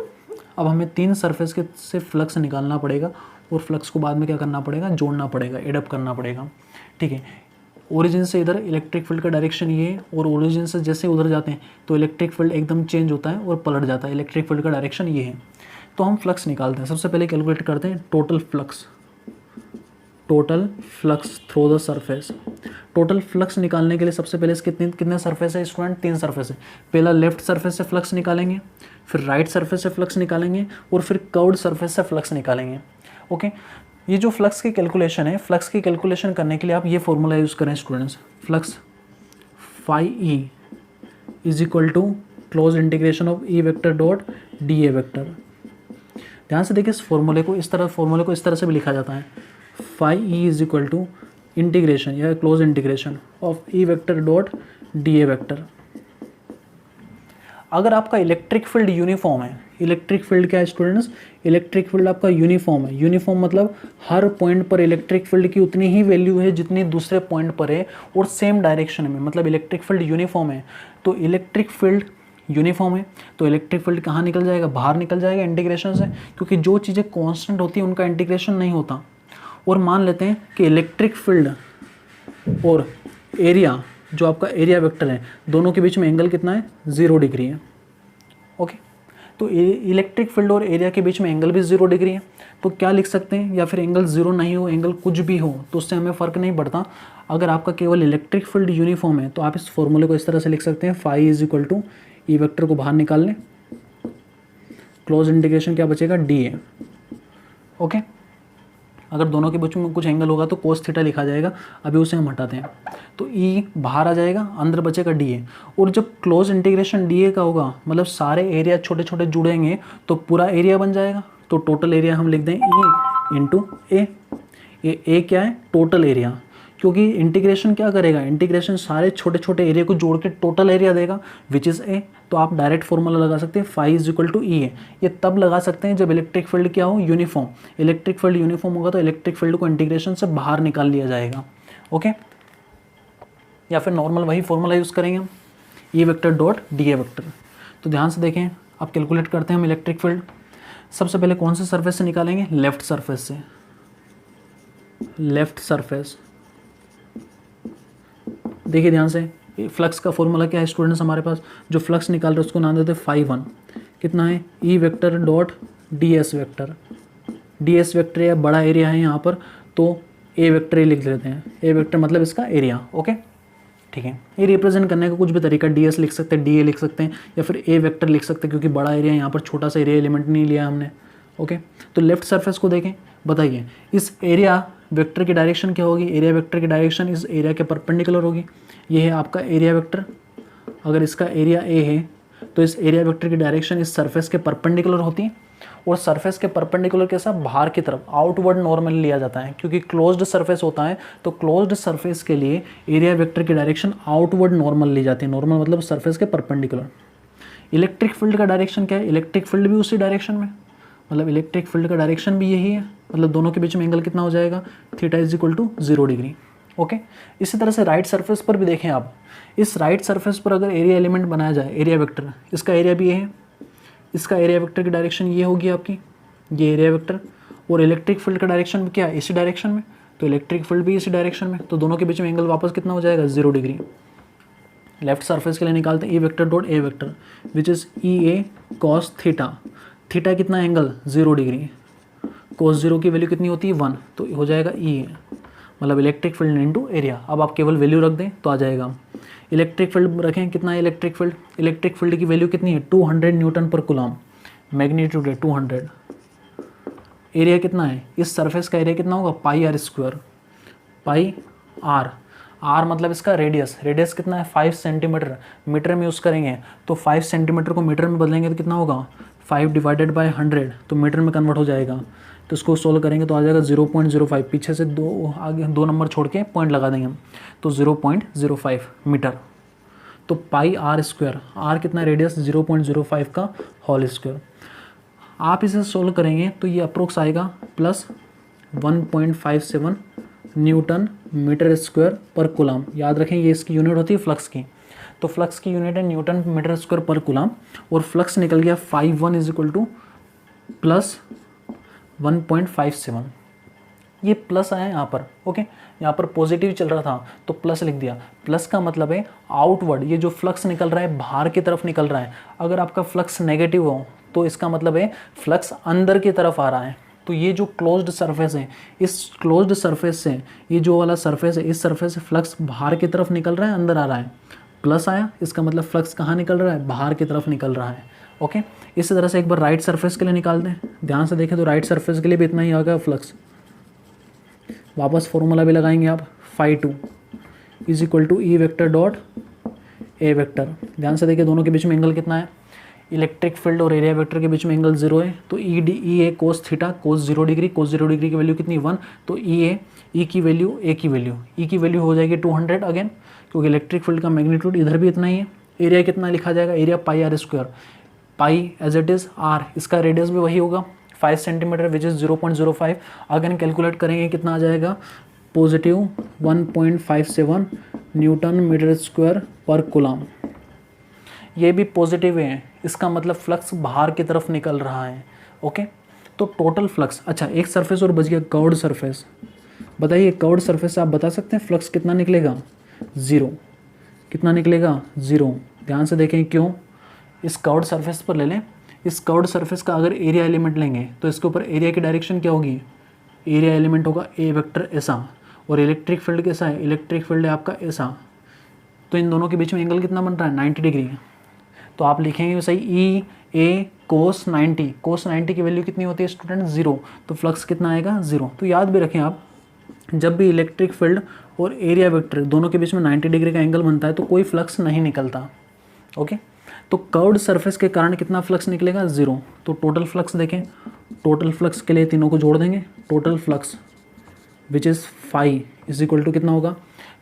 अब हमें 3 सरफेस के से फ्लक्स निकालना पड़ेगा, और फ्लक्स को बाद में क्या करना पड़ेगा, जोड़ना पड़ेगा, एड अप करना पड़ेगा। ठीक है, ओरिजिन से इधर इलेक्ट्रिक फील्ड का डायरेक्शन ये है, और ओरिजिन से जैसे उधर जाते हैं तो इलेक्ट्रिक फील्ड एकदम चेंज होता है और पलट जाता है, इलेक्ट्रिक फील्ड का डायरेक्शन ये है। तो हम फ्लक्स निकालते हैं। सबसे पहले कैलकुलेट करते हैं total flux through the surface. Total flux निकालने के लिए सबसे पहले कितने सरफेस है स्टूडेंट, 3 सरफेस है। पहला लेफ्ट सरफेस से फ्लक्स निकालेंगे, फिर राइट सरफेस से फ्लक्स निकालेंगे, और फिर कर्व्ड सरफेस से फ्लक्स निकालेंगे। ओके, ये जो फ्लक्स की कैलकुलेशन है, फ्लक्स की कैलकुलेशन करने के लिए आप ये फॉर्मूला यूज़ करें students, flux phi E is equal to close integration of E vector dot D A vector. ध्यान से देखिए, इस फॉर्मूले को इस तरह से भी लिखा जाता है, phi E is equal to integration या close integration of E vector dot D A vector. अगर आपका इलेक्ट्रिक फील्ड यूनिफॉर्म है, इलेक्ट्रिक फील्ड क्या है स्टूडेंट्स, इलेक्ट्रिक फील्ड आपका यूनिफॉर्म है। यूनिफॉर्म मतलब हर पॉइंट पर इलेक्ट्रिक फील्ड की उतनी ही वैल्यू है जितनी दूसरे पॉइंट पर है, और सेम डायरेक्शन में, मतलब इलेक्ट्रिक फील्ड यूनिफॉर्म है। तो इलेक्ट्रिक फील्ड यूनिफॉर्म है तो इलेक्ट्रिक फील्ड कहाँ निकल जाएगा, बाहर निकल जाएगा इंटीग्रेशन से, क्योंकि जो चीज़ें कांस्टेंट होती हैं उनका इंटीग्रेशन नहीं होता। और मान लेते हैं कि इलेक्ट्रिक फील्ड और एरिया, जो आपका एरिया वेक्टर है, दोनों के बीच में एंगल कितना है, 0 डिग्री है। ओके, तो इलेक्ट्रिक फील्ड और एरिया के बीच में एंगल भी 0 डिग्री है। तो क्या लिख सकते हैं, या फिर एंगल 0 नहीं हो, एंगल कुछ भी हो, तो उससे हमें फ़र्क नहीं पड़ता। अगर आपका केवल इलेक्ट्रिक फील्ड यूनिफॉर्म है तो आप इस फॉर्मूले को इस तरह से लिख सकते हैं, phi is equal to E vector को बाहर निकाल लें, क्लोज इंटीग्रेशन क्या बचेगा, डी ए। ओके, अगर दोनों के बीच में कुछ एंगल होगा तो कोस थीटा लिखा जाएगा, अभी उसे हम हटाते हैं। तो ई बाहर आ जाएगा, अंदर बचेगा डी ए। और जब क्लोज इंटीग्रेशन डी ए का होगा, मतलब सारे एरिया छोटे छोटे जुड़ेंगे तो पूरा एरिया बन जाएगा। तो टोटल एरिया हम लिख दें ई इंटू ए। ये ए क्या है, टोटल एरिया, क्योंकि इंटीग्रेशन क्या करेगा, इंटीग्रेशन सारे छोटे छोटे एरिया को जोड़ के टोटल एरिया देगा विच इज़ ए। तो आप डायरेक्ट फॉर्मूला लगा सकते हैं फाई इज इक्वल टू ई ए। ये तब लगा सकते हैं जब इलेक्ट्रिक फील्ड क्या हो, यूनिफॉर्म। इलेक्ट्रिक फील्ड यूनिफॉर्म होगा तो इलेक्ट्रिक फील्ड को इंटीग्रेशन से बाहर निकाल लिया जाएगा। ओके, या फिर नॉर्मल वही फॉर्मूला यूज़ करेंगे हम, ई vector dot D A vector. तो ध्यान से देखें, अब कैलकुलेट करते हैं हम इलेक्ट्रिक फील्ड। सबसे पहले कौन से सरफेस से निकालेंगे, लेफ्ट सरफेस से, लेफ्ट सरफेस। देखिए ध्यान से, फ्लक्स का फॉर्मूला क्या है स्टूडेंट्स हमारे पास, जो फ्लक्स निकाल रहे हैं उसको नाम देते हैं फाई 1। कितना है, ई vector dot D S vector. D S vector या बड़ा एरिया है यहाँ पर, तो ए वेक्टर ही लिख लेते हैं। ए वेक्टर मतलब इसका एरिया। ओके, ठीक है। ये रिप्रेजेंट करने का कुछ भी तरीका, डी एस लिख सकते हैं, डी ए लिख सकते हैं, या फिर ए वेक्टर लिख सकते हैं, क्योंकि बड़ा एरिया यहाँ पर छोटा सा एरिया एलिमेंट नहीं लिया हमने। ओके, तो लेफ्ट सरफेस को देखें, बताइए इस एरिया वेक्टर की डायरेक्शन क्या होगी, एरिया वेक्टर की डायरेक्शन इस एरिया के परपेंडिकुलर होगी। ये है आपका एरिया वेक्टर। अगर इसका एरिया ए है तो इस एरिया वेक्टर की डायरेक्शन इस सरफेस के परपेंडिकुलर होती है, और सरफेस के परपेंडिकुलर के साथ बाहर की तरफ आउटवर्ड नॉर्मल लिया जाता है, क्योंकि क्लोज्ड सरफेस होता है। तो क्लोज्ड सरफेस के लिए एरिया वेक्टर की डायरेक्शन आउटवर्ड नॉर्मल ली जाती है। नॉर्मल मतलब सरफेस के परपेंडिकुलर। इलेक्ट्रिक फील्ड का डायरेक्शन क्या है, इलेक्ट्रिक फील्ड भी उसी डायरेक्शन में, मतलब इलेक्ट्रिक फील्ड का डायरेक्शन भी यही है, मतलब दोनों के बीच में एंगल कितना हो जाएगा, theta is equal to 0 degree. Okay, इसी तरह से राइट सरफेस पर भी देखें आप, इस राइट सरफेस पर अगर एरिया एलिमेंट बनाया जाए, एरिया वेक्टर, इसका एरिया भी ये है, इसका एरिया वेक्टर की डायरेक्शन ये होगी आपकी, ये एरिया वेक्टर, और इलेक्ट्रिक फील्ड का डायरेक्शन क्या है, इसी डायरेक्शन में, तो इलेक्ट्रिक फील्ड भी इसी डायरेक्शन में, तो दोनों के बीच में एंगल वापस कितना हो जाएगा, 0 डिग्री। लेफ्ट सरफेस के लिए निकालते हैं ई vector dot A vector which is E A cos theta. Theta कितना एंगल, 0 डिग्री। कोस 0 की वैल्यू कितनी होती है, 1, तो हो जाएगा ई ए, मतलब इलेक्ट्रिक फील्ड इनटू एरिया। अब आप केवल वैल्यू रख दें तो आ जाएगा। इलेक्ट्रिक फील्ड रखें, कितना है इलेक्ट्रिक फील्ड, इलेक्ट्रिक फील्ड की वैल्यू कितनी है, 200 न्यूटन पर कूलम, मैग्नीट्यूड है 200। एरिया कितना है, इस सरफेस का एरिया कितना होगा, pi are square, pi r. R मतलब इसका रेडियस, रेडियस कितना है 5 सेंटीमीटर, मीटर में यूज़ करेंगे तो 5 सेंटीमीटर को मीटर में बदलेंगे तो कितना होगा 5 डिवाइडेड बाय 100, तो मीटर में कन्वर्ट हो जाएगा। तो इसको सोल्व करेंगे तो आ जाएगा 0.05, पीछे से आगे 2 नंबर छोड़ के पॉइंट लगा देंगे हम, तो 0.05 मीटर। तो पाई आर स्क्वायर, आर कितना रेडियस 0.05 का होल स्क्वायर। आप इसे सोल्व करेंगे तो ये अप्रोक्स आएगा प्लस 1.57 न्यूटन मीटर स्क्वायर पर कूलम। याद रखें ये इसकी यूनिट होती है फ्लक्स की, तो फ्लक्स की यूनिट है न्यूटन मीटर स्क्वायर पर कूलम, और फ्लक्स निकल गया 5 इज इक्वल टू प्लस 1.57। ये प्लस आया यहाँ पर। ओके, यहाँ पर पॉजिटिव चल रहा था तो प्लस लिख दिया। प्लस का मतलब है आउटवर्ड, ये जो फ्लक्स निकल रहा है बाहर की तरफ निकल रहा है। अगर आपका फ्लक्स नेगेटिव हो तो इसका मतलब है फ्लक्स अंदर की तरफ आ रहा है। तो ये जो क्लोज्ड सरफेस है, इस क्लोज्ड सरफेस से ये जो वाला सरफेस है, इस सरफेस से फ्लक्स बाहर की तरफ निकल रहा है, अंदर आ रहा है। प्लस आया, इसका मतलब फ्लक्स कहाँ निकल रहा है, बाहर की तरफ निकल रहा है। ओके, इसी तरह से एक बार राइट सरफेस के लिए निकालते हैं। ध्यान से देखें तो राइट सरफेस के लिए भी इतना ही आ गया फ्लक्स। वापस फॉर्मूला भी लगाएंगे आप, phi 2 is equal to E vector dot A vector. ध्यान से देखिए दोनों के बीच में एंगल कितना है, इलेक्ट्रिक फील्ड और एरिया वेक्टर के बीच में एंगल 0 है, तो ई ए कोस थीटा, कोस 0 डिग्री, कोस 0 डिग्री की वैल्यू कितनी 1, तो ई की वैल्यू ए की वैल्यू हो जाएगी 200 अगेन, क्योंकि इलेक्ट्रिक फील्ड का मैग्नीट्यूड इधर भी इतना ही है। एरिया कितना लिखा जाएगा, area pi are square, pi as it is R, इसका रेडियस भी वही होगा 5 centimetre which is 0.05। Again calculate करेंगे कितना आ जाएगा, पॉजिटिव 1.57 न्यूटन मीटर स्क्वायर पर कूलम। ये भी पॉजिटिव है, इसका मतलब फ्लक्स बाहर की तरफ निकल रहा है। ओके, तो टोटल फ्लक्स, अच्छा एक सरफेस और बच गया कर्व्ड सरफेस। बताइए कर्व्ड सरफेस से आप बता सकते हैं फ्लक्स कितना निकलेगा, 0। कितना निकलेगा, 0। ध्यान से देखें क्यों, इस कर्व्ड सरफेस पर ले लें, इस कर्व्ड सरफेस का अगर एरिया एलिमेंट लेंगे तो इसके ऊपर एरिया की डायरेक्शन क्या होगी, एरिया एलिमेंट होगा ए वेक्टर ऐसा, और इलेक्ट्रिक फील्ड कैसा है, इलेक्ट्रिक फील्ड है आपका ऐसा। तो इन दोनों के बीच में एंगल कितना बन रहा है, 90 डिग्री। तो आप लिखेंगे सही ई ए कोस 90, कोस 90 की वैल्यू कितनी होती है स्टूडेंट, 0, तो फ्लक्स कितना आएगा, 0। तो याद भी रखें आप, जब भी इलेक्ट्रिक फील्ड और एरिया वेक्टर दोनों के बीच में 90 डिग्री का एंगल बनता है तो कोई फ्लक्स नहीं निकलता। ओके, तो कर्व्ड सरफेस के कारण कितना फ्लक्स निकलेगा, 0। तो टोटल फ्लक्स देखें, टोटल फ्लक्स के लिए तीनों को जोड़ देंगे, total flux which is five is equal to कितना होगा,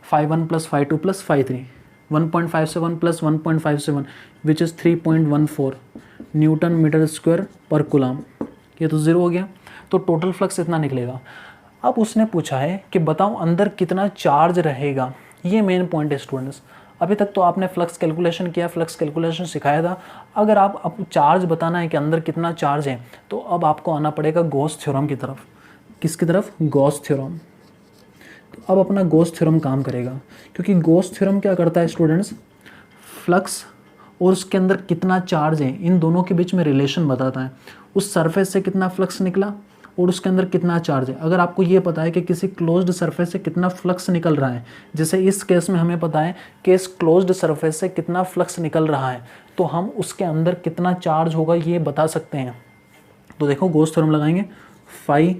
5 1 + 5 2 + 5 3, 1.57 + 1.57 which is 3.14 newton metre square पर कूलम। ये तो ज़ीरो हो गया, तो टोटल फ्लक्स इतना निकलेगा। अब उसने पूछा है कि बताओ अंदर कितना चार्ज रहेगा, ये मेन पॉइंट है स्टूडेंट्स। अभी तक तो आपने फ्लक्स कैलकुलेशन किया, फ्लक्स कैलकुलेशन सिखाया था। अगर आप अब चार्ज बताना है कि अंदर कितना चार्ज है, तो अब आपको आना पड़ेगा गॉस थ्योरम की तरफ। किसकी तरफ? Gauss theorem. तो अब अपना गॉस थ्योरम काम करेगा, क्योंकि गॉस थ्योरम क्या करता है स्टूडेंट्स, फ्लक्स और उसके अंदर कितना चार्ज है इन दोनों के बीच में रिलेशन बताता है। उस सरफेस से कितना फ्लक्स निकला और उसके अंदर कितना चार्ज है। अगर आपको ये पता है कि किसी क्लोज्ड सरफेस से कितना फ्लक्स निकल रहा है, जैसे इस केस में हमें पता है कि इस क्लोज्ड सरफेस से कितना फ्लक्स निकल रहा है, तो हम उसके अंदर कितना चार्ज होगा ये बता सकते हैं। तो देखो गॉस थ्योरम लगाएंगे, phi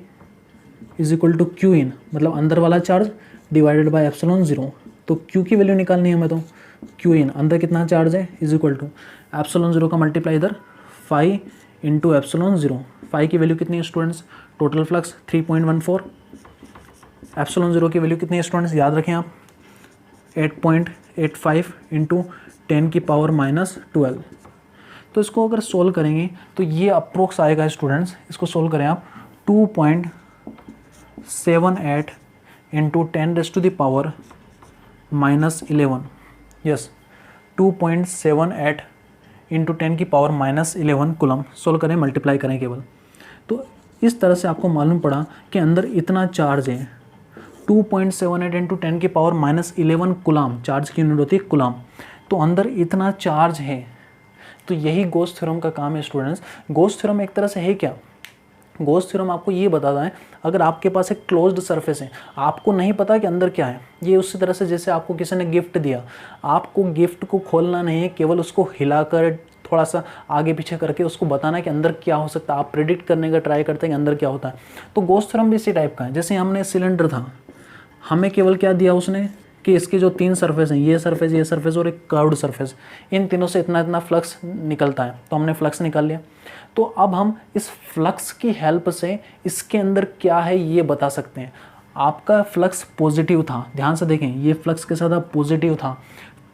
is equal to Q in, मतलब अंदर वाला चार्ज डिवाइडेड बाय एप्सिलॉन 0। तो क्यू की वैल्यू निकालनी है हमें, तो क्यू इन अंदर कितना चार्ज है इज इक्वल टू एप्सिलॉन 0 का मल्टीप्लाई इधर फाई इंटू एप्सिलॉन 0। फाई की वैल्यू कितनी है स्टूडेंट्स, टोटल फ्लक्स 3.14। एप्सिलॉन 0 की वैल्यू कितनी है स्टूडेंट्स, याद रखें आप 8.85 इंटू 10⁻⁰12। तो इसको अगर सोल्व करेंगे तो ये अप्रोक्स आएगा स्टूडेंट्स, इसको सोल्व करें आप 2.78 into 10⁻⁻11। Yes 2.78 into 10⁻⁻11 coulomb. Solve करें, मल्टीप्लाई करें केवल। तो इस तरह से आपको मालूम पड़ा कि अंदर इतना चार्ज है, 2.78 इंटू 10⁻⁻11 कूलम, चार्ज की यूनिट होती है कूलम। तो अंदर इतना चार्ज है, तो यही गॉस थ्योरम का काम है स्टूडेंट्स। गॉस थ्योरम एक तरह से है क्या, गॉस थ्योरम आपको ये बताता है अगर आपके पास एक क्लोज्ड सरफेस है, आपको नहीं पता कि अंदर क्या है। ये उसी तरह से जैसे आपको किसी ने गिफ्ट दिया, आपको गिफ्ट को खोलना नहीं है, केवल उसको हिलाकर थोड़ा सा आगे पीछे करके उसको बताना है कि अंदर क्या हो सकता है। आप प्रेडिक्ट करने का ट्राई करते हैं कि अंदर क्या होता है। तो गॉस थ्योरम भी इसी टाइप का है। जैसे हमने सिलेंडर था, हमें केवल क्या दिया उसने कि इसके जो 3 सरफेस हैं, ये सरफेस और एक कर्व्ड सरफेस, इन तीनों से इतना इतना फ्लक्स निकलता है, तो हमने फ्लक्स निकाल लिया। तो अब हम इस फ्लक्स की हेल्प से इसके अंदर क्या है ये बता सकते हैं। आपका फ्लक्स पॉजिटिव था, ध्यान से देखें, ये फ्लक्स के साथ पॉजिटिव था।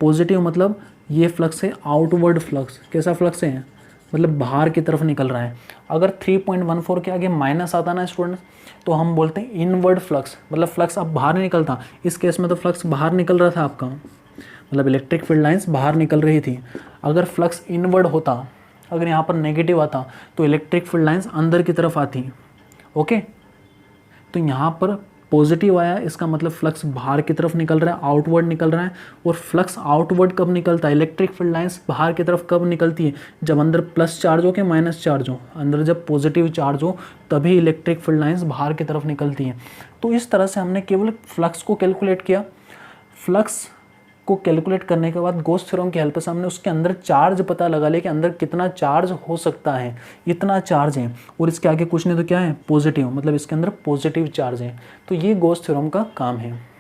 पॉजिटिव मतलब ये फ्लक्स है आउटवर्ड फ्लक्स। कैसा फ्लक्स है, मतलब बाहर की तरफ निकल रहा है। अगर 3.14 के आगे माइनस आता ना स्टूडेंट, तो हम बोलते हैं इनवर्ड फ्लक्स, मतलब फ्लक्स अब बाहर नहीं निकलता। इस केस में तो फ्लक्स बाहर निकल रहा था आपका, मतलब इलेक्ट्रिक फील्ड लाइंस बाहर निकल रही थी। अगर फ्लक्स इनवर्ड होता, अगर यहाँ पर नेगेटिव आता, तो इलेक्ट्रिक फील्ड लाइंस अंदर की तरफ आती। ओके, तो यहाँ पर पॉजिटिव आया, इसका मतलब फ्लक्स बाहर की तरफ निकल रहा है, आउटवर्ड निकल रहा है। और फ्लक्स आउटवर्ड कब निकलता है, इलेक्ट्रिक फील्ड लाइंस बाहर की तरफ कब निकलती है, जब अंदर प्लस चार्ज हो के माइनस चार्ज हो। अंदर जब पॉजिटिव चार्ज हो तभी इलेक्ट्रिक फील्ड लाइंस बाहर की तरफ निकलती हैं। तो इस तरह से हमने केवल फ्लक्स को कैलकुलेट किया। फ्लक्स को कैलकुलेट करने के बाद गॉस थ्योरम की हेल्प से हमने उसके अंदर चार्ज पता लगा लिया कि अंदर कितना चार्ज हो सकता है, इतना चार्ज है। और इसके आगे कुछ नहीं तो क्या है, पॉजिटिव, मतलब इसके अंदर पॉजिटिव चार्ज है। तो ये गॉस थ्योरम का काम है।